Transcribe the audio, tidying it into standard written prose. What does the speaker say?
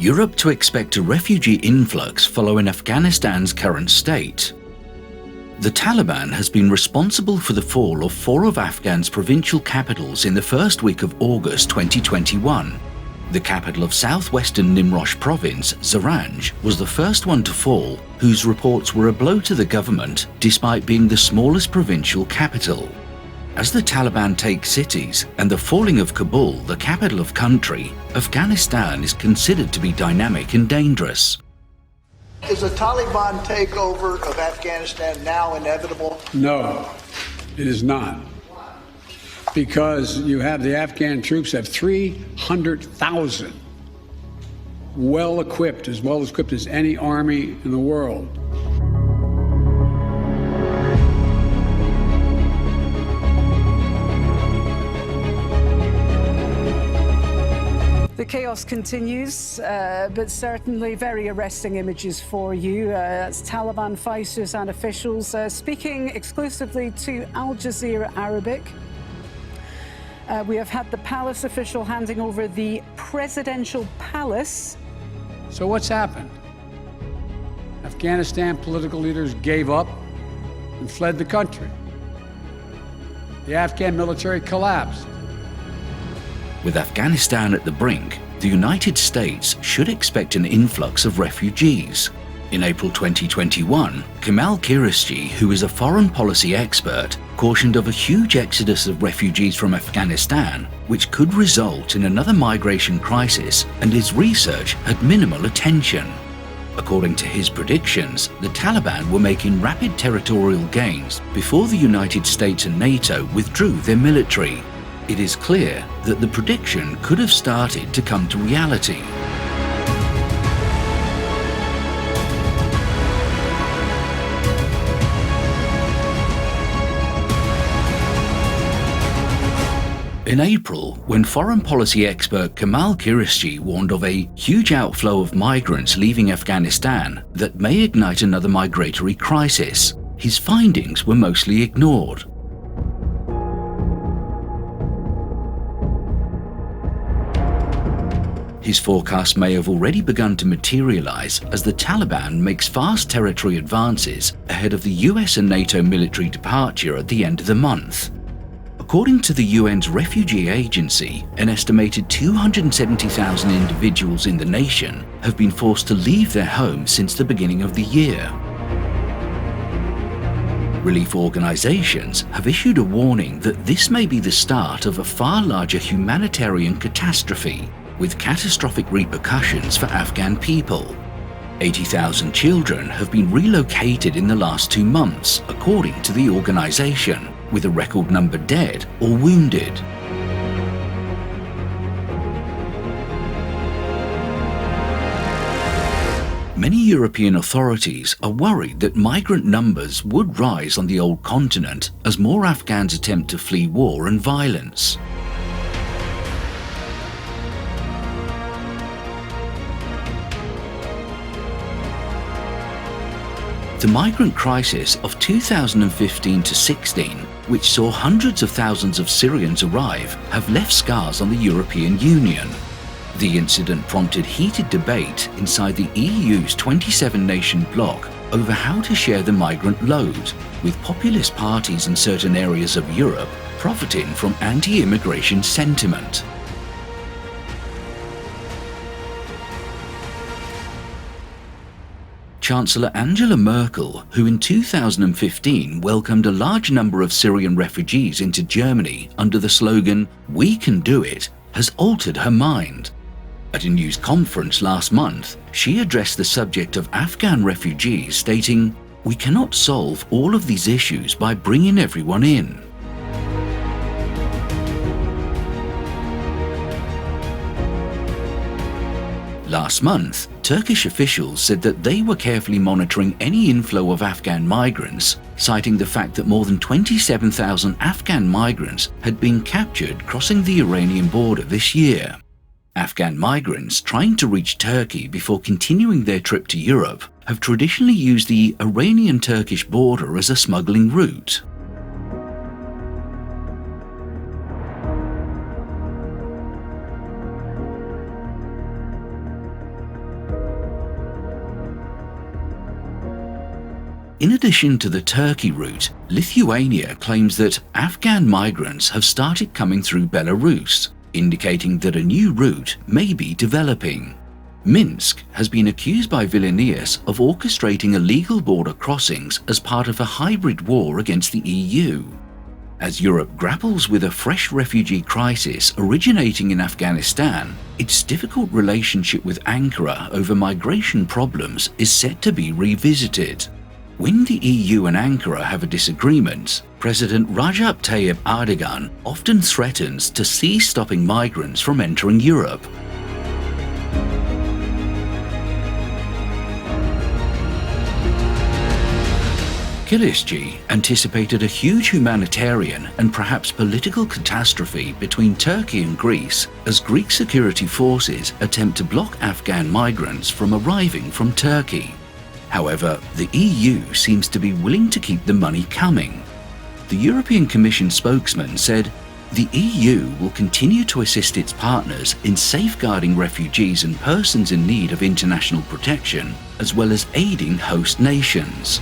Europe to expect a refugee influx following Afghanistan's current state. The Taliban has been responsible for the fall of 4 of Afghan's provincial capitals in the first week of August 2021. The capital of southwestern Nimrosh province, Zaranj, was the first one to fall, whose reports were a blow to the government despite being the smallest provincial capital. As the Taliban take cities and the falling of Kabul, the capital of country, Afghanistan is considered to be dynamic and dangerous. Is the Taliban takeover of Afghanistan now inevitable? No, it is not. Because you have the Afghan troops have 300,000 well equipped as any army in the world. The chaos continues, but certainly very arresting images for you. That's Taliban fighters and officials speaking exclusively to Al Jazeera Arabic. We have had the palace official handing over the presidential palace. So what's happened? Afghanistan political leaders gave up and fled the country. The Afghan military collapsed. With Afghanistan at the brink, the United States should expect an influx of refugees. In April 2021, Kemal Kılıçdaroğlu, who is a foreign policy expert, cautioned of a huge exodus of refugees from Afghanistan, which could result in another migration crisis, and his research had minimal attention. According to his predictions, the Taliban were making rapid territorial gains before the United States and NATO withdrew their military. It is clear that the prediction could have started to come to reality. In April, when foreign policy expert Kemal Kılıçdaroğlu warned of a huge outflow of migrants leaving Afghanistan that may ignite another migratory crisis, his findings were mostly ignored. His forecast may have already begun to materialize as the Taliban makes fast territory advances ahead of the US and NATO military departure at the end of the month. According to the UN's refugee agency, an estimated 270,000 individuals in the nation have been forced to leave their homes since the beginning of the year. Relief organizations have issued a warning that this may be the start of a far larger humanitarian catastrophe, with catastrophic repercussions for Afghan people. 80,000 children have been relocated in the last 2 months, according to the organization, with a record number dead or wounded. Many European authorities are worried that migrant numbers would rise on the old continent as more Afghans attempt to flee war and violence. The migrant crisis of 2015 to 16, which saw hundreds of thousands of Syrians arrive, have left scars on the European Union. The incident prompted heated debate inside the EU's 27-nation bloc over how to share the migrant load, with populist parties in certain areas of Europe profiting from anti-immigration sentiment. Chancellor Angela Merkel, who in 2015 welcomed a large number of Syrian refugees into Germany under the slogan, "We can do it," has altered her mind. At a news conference last month, she addressed the subject of Afghan refugees, stating, "We cannot solve all of these issues by bringing everyone in." Last month, Turkish officials said that they were carefully monitoring any inflow of Afghan migrants, citing the fact that more than 27,000 Afghan migrants had been captured crossing the Iranian border this year. Afghan migrants trying to reach Turkey before continuing their trip to Europe have traditionally used the Iranian-Turkish border as a smuggling route. In addition to the Turkey route, Lithuania claims that Afghan migrants have started coming through Belarus, indicating that a new route may be developing. Minsk has been accused by Vilnius of orchestrating illegal border crossings as part of a hybrid war against the EU. As Europe grapples with a fresh refugee crisis originating in Afghanistan, its difficult relationship with Ankara over migration problems is set to be revisited. When the EU and Ankara have a disagreement, President Recep Tayyip Erdogan often threatens to cease stopping migrants from entering Europe. Kilischi anticipated a huge humanitarian and perhaps political catastrophe between Turkey and Greece as Greek security forces attempt to block Afghan migrants from arriving from Turkey. However, the EU seems to be willing to keep the money coming. The European Commission spokesman said, "The EU will continue to assist its partners in safeguarding refugees and persons in need of international protection, as well as aiding host nations."